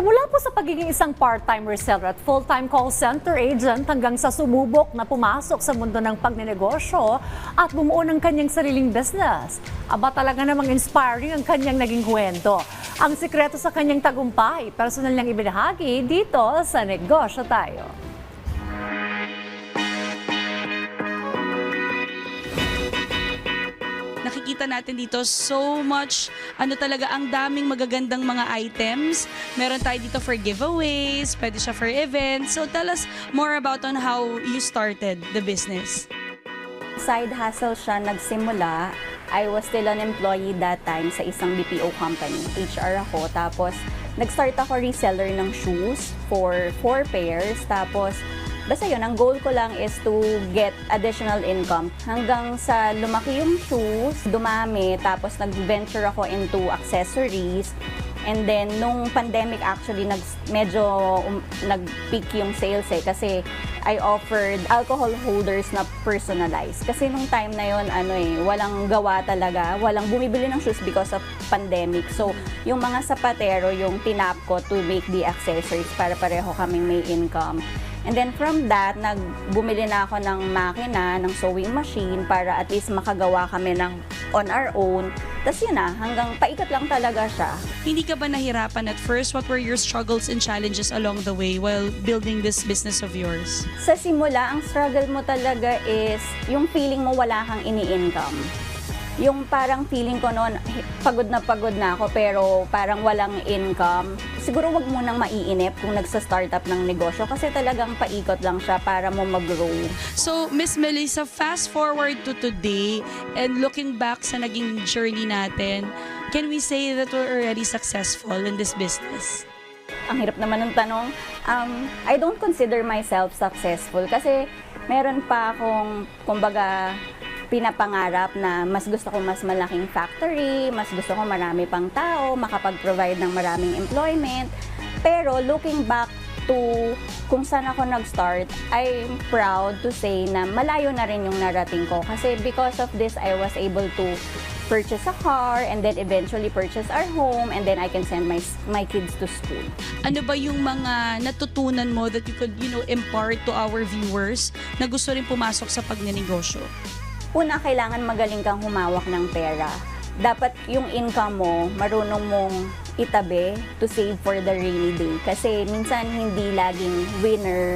Mula po sa pagiging isang part-time reseller at full-time call center agent hanggang sa sumubok na pumasok sa mundo ng pagnenegosyo at bumuo ng kanyang sariling business. Aba, talaga namang inspiring ang kanyang naging kwento. Ang sikreto sa kanyang tagumpay, personal niyang ibinahagi dito sa Negosyo Tayo. Nakikita natin dito so much, talaga, ang daming magagandang mga items. Meron tayo dito for giveaways, pwede siya for events. So tell us more about on how you started the business. Side hustle siya nagsimula. I was still an employee that time sa isang BPO company. HR ako. Tapos nag-start ako reseller ng shoes for 4 pairs. Tapos basta yun, ang goal ko lang is to get additional income. Hanggang sa lumaki yung shoes, dumami, tapos nag-venture ako into accessories. And then, nung pandemic actually, medyo nag-peak yung sales kasi I offered alcohol holders na personalized. Kasi nung time na yun, walang gawa talaga, walang bumibili ng shoes because of pandemic. So, yung mga sapatero, yung tinap ko to make the accessories para pareho kaming may income. And then from that, bumili na ako ng makina, ng sewing machine para at least makagawa kami ng on our own. Tapos yun na, hanggang paikot lang talaga siya. Hindi ka ba nahirapan at first? What were your struggles and challenges along the way while building this business of yours? Sa simula, ang struggle mo talaga is yung feeling mo wala kang ini-income. Yung parang feeling ko noon, pagod na ako pero parang walang income. Siguro wag mo nang maiinip kung nagsa-startup ng negosyo kasi talagang paikot lang siya para mo mag-grow. So, Miss Melissa, fast forward to today and looking back sa naging journey natin, can we say that we're already successful in this business? Ang hirap naman ng tanong. I don't consider myself successful kasi meron pa akong, kumbaga, pinapangarap na mas gusto ko mas malaking factory, mas gusto ko marami pang tao, makapag-provide ng maraming employment. Pero looking back to kung saan ako nag-start, I'm proud to say na malayo na rin yung narating ko. Kasi because of this, I was able to purchase a car and then eventually purchase our home and then I can send my kids to school. Ano ba yung mga natutunan mo that you could, impart to our viewers na gusto rin pumasok sa pagnenegosyo? Una, kailangan magaling kang humawak ng pera. Dapat yung income mo, marunong mong itabi to save for the rainy day. Kasi minsan hindi laging winner,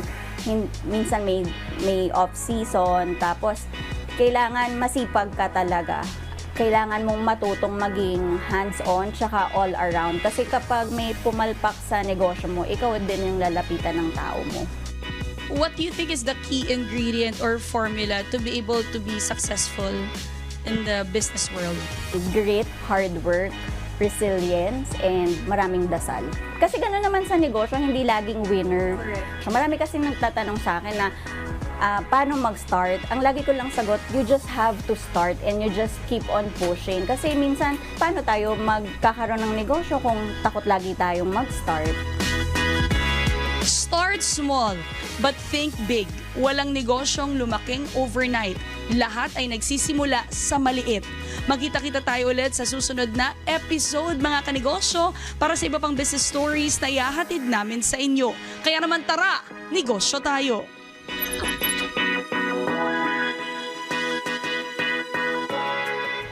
minsan may off-season, tapos kailangan masipag ka talaga. Kailangan mong matutong maging hands-on tsaka all around. Kasi kapag may pumalpak sa negosyo mo, ikaw din yung lalapitan ng tao mo. What do you think is the key ingredient or formula to be able to be successful in the business world? Grit, hard work, resilience, and maraming dasal. Kasi gano'n naman sa negosyo, hindi laging winner. So, marami kasing nagtatanong sa akin na paano mag-start. Ang lagi ko lang sagot, you just have to start and you just keep on pushing. Kasi minsan, paano tayo magkakaroon ng negosyo kung takot lagi tayong mag-start? Start small, but think big. Walang negosyong lumaking overnight. Lahat ay nagsisimula sa maliit. Magkita-kita tayo ulit sa susunod na episode, mga kanegosyo, para sa iba pang business stories na ihahatid namin sa inyo. Kaya naman tara, negosyo tayo!